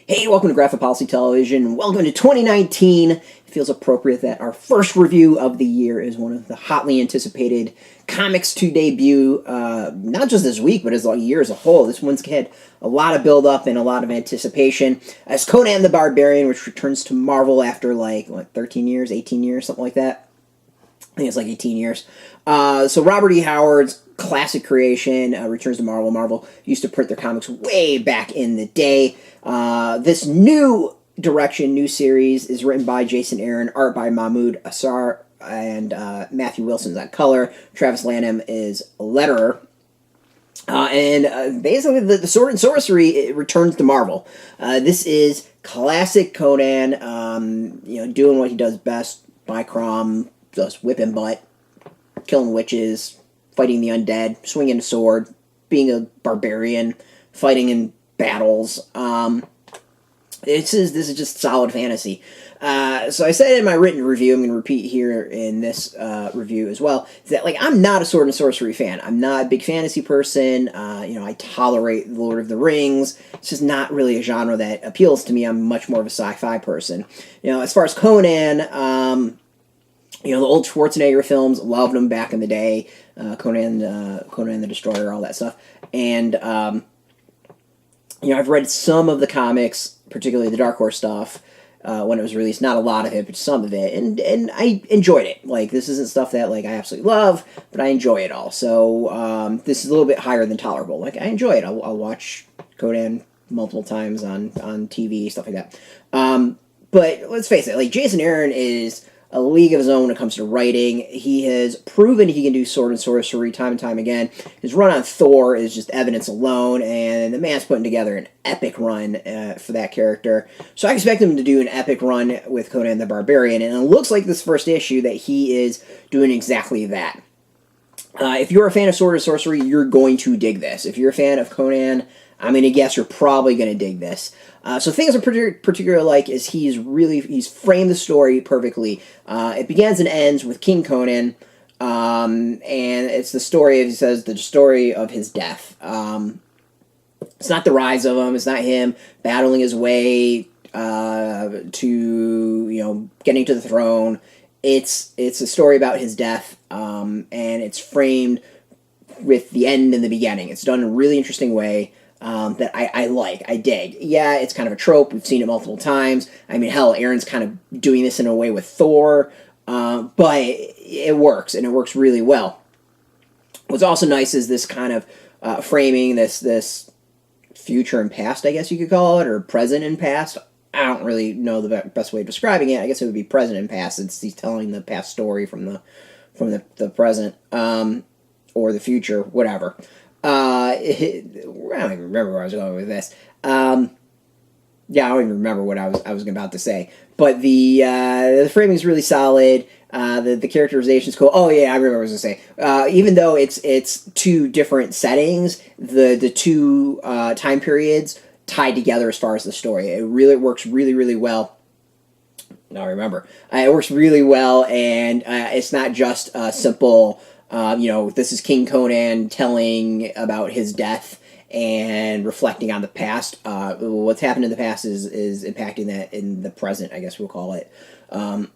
Hey, welcome to Graphic Policy Television. Welcome to 2019. It feels appropriate that our first review of the year is one of the hotly anticipated comics to debut, not just this week, but as a year as a whole. This one's had a lot of build-up and a lot of anticipation. As Conan the Barbarian, which returns to Marvel after, 13 years, 18 years, something like that. I think it's like 18 years. So Robert E. Howard's classic creation returns to Marvel. Marvel used to print their comics way back in the day. This new series is written by Jason Aaron, art by Mahmud Asrar, and Matthew Wilson's on color. Travis Lanham is a letterer. Basically, the sword and sorcery it returns to Marvel. This is classic Conan, doing what he does best. Bicrom, just whipping butt, killing witches, fighting the undead, swinging a sword, being a barbarian, fighting in battles. This is just solid fantasy. So I said in my written review, I'm going to repeat here in this review as well, is that I'm not a sword and sorcery fan. I'm not a big fantasy person. I tolerate Lord of the Rings. It's just not really a genre that appeals to me. I'm much more of a sci-fi person. As far as Conan, the old Schwarzenegger films, loved them back in the day. Conan the Destroyer, all that stuff. And I've read some of the comics, particularly the Dark Horse stuff, when it was released. Not a lot of it, but some of it. And I enjoyed it. This isn't stuff that, I absolutely love, but I enjoy it all. So, this is a little bit higher than tolerable. I enjoy it. I'll watch Conan multiple times on TV, stuff like that. But let's face it, Jason Aaron is a league of his own when it comes to writing. He has proven he can do sword and sorcery time and time again. His run on Thor is just evidence alone, and the man's putting together an epic run for that character. So I expect him to do an epic run with Conan the Barbarian, and it looks like this first issue that he is doing exactly that. If you're a fan of sword and sorcery, you're going to dig this. If you're a fan of Conan, I'm going to guess you're probably going to dig this. So things are particular is he's framed the story perfectly. It begins and ends with King Conan, and it's the story, as he says, the story of his death. It's not the rise of him. It's not him battling his way to getting to the throne. It's a story about his death, and it's framed with the end and the beginning. It's done in a really interesting way. That I dig. Yeah, it's kind of a trope. We've seen it multiple times. I mean, hell, Aaron's kind of doing this in a way with Thor, but it works, and it works really well. What's also nice is this kind of framing, this future and past, I guess you could call it, or present and past. I don't really know the best way of describing it. I guess it would be present and past, since he's telling the past story from the present, or the future, whatever. I don't even remember where I was going with this. I don't even remember what I was about to say. But the framing is really solid. The characterization is cool. Oh yeah, I remember what I was going to say. Even though it's two different settings, the two time periods tied together as far as the story. It really works really, really well. Now I remember. It works really well, and it's not just a simple. This is King Conan telling about his death and reflecting on the past. What's happened in the past is impacting that in the present, I guess we'll call it. And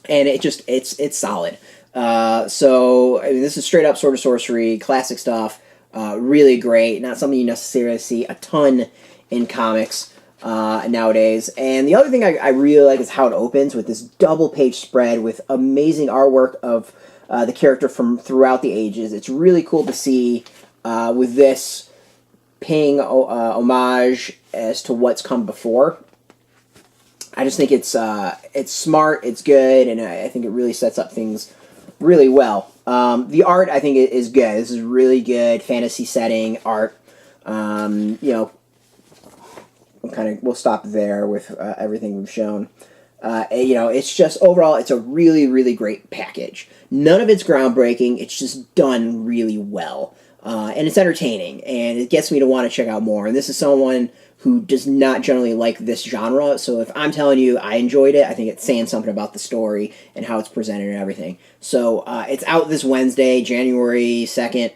it's solid. So, I mean, this is straight up sword of sorcery, classic stuff, really great. Not something you necessarily see a ton in comics nowadays. And the other thing I really like is how it opens with this double-page spread with amazing artwork of the character from throughout the ages. It's really cool to see with this paying homage as to what's come before. I just think it's smart, it's good, and I think it really sets up things really well. The art, I think, is good. This is really good fantasy setting art. We'll stop there with everything we've shown. It's just, overall, it's a really, really great package. None of it's groundbreaking, it's just done really well. And it's entertaining, and it gets me to want to check out more. And this is someone who does not generally like this genre, so if I'm telling you I enjoyed it, I think it's saying something about the story and how it's presented and everything. So, it's out this Wednesday, January 2nd.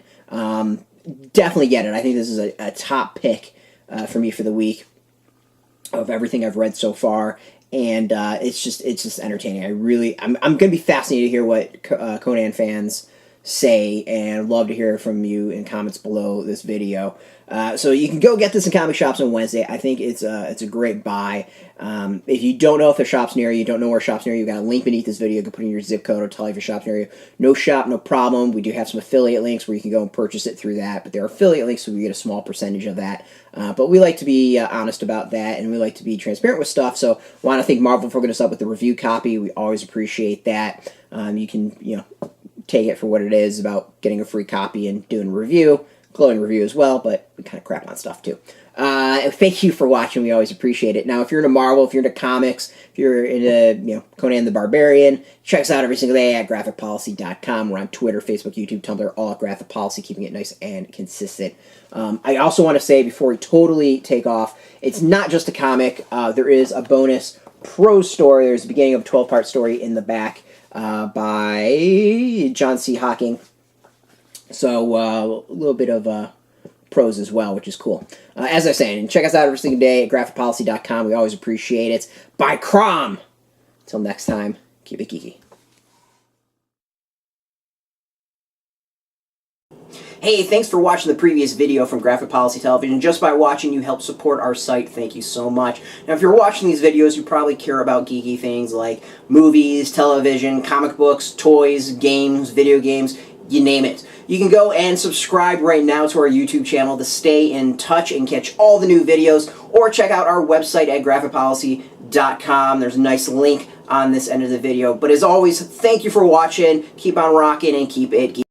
Definitely get it. I think this is a top pick for me for the week. of everything I've read so far, and it's just entertaining. I'm going to be fascinated to hear what Conan fans say, and love to hear from you in comments below this video. So you can go get this in comic shops on Wednesday. I think it's a great buy. If you don't know if there's shops near you, don't know where shops near you, got a link beneath this video. You can put in your zip code or tell you if your shop's near you. No shop, no problem. We do have some affiliate links where you can go and purchase it through that, but they're affiliate links, so we get a small percentage of that. But we like to be honest about that, and we like to be transparent with stuff. So I want to thank Marvel for hooking us up with the review copy. We always appreciate that. You can take it for what it is about getting a free copy and doing a review. Glowing review as well, but we kind of crap on stuff too. Thank you for watching. We always appreciate it. Now, if you're into Marvel, if you're into comics, if you're into Conan the Barbarian, check us out every single day at graphicpolicy.com. We're on Twitter, Facebook, YouTube, Tumblr, all at Graphic Policy, keeping it nice and consistent. I also want to say, before we totally take off, it's not just a comic. There is a bonus prose story. There's the beginning of a 12-part story in the back by John C. Hocking. So a little bit of prose as well, which is cool. As I was saying, check us out every single day at graphicpolicy.com. We always appreciate it. Bye, Crom! Until next time, keep it geeky. Hey, thanks for watching the previous video from Graphic Policy Television. Just by watching, you help support our site. Thank you so much. Now, if you're watching these videos, you probably care about geeky things like movies, television, comic books, toys, games, video games, you name it. You can go and subscribe right now to our YouTube channel to stay in touch and catch all the new videos, or check out our website at graphicpolicy.com. There's a nice link on this end of the video. But as always, thank you for watching. Keep on rocking and keep it geeky.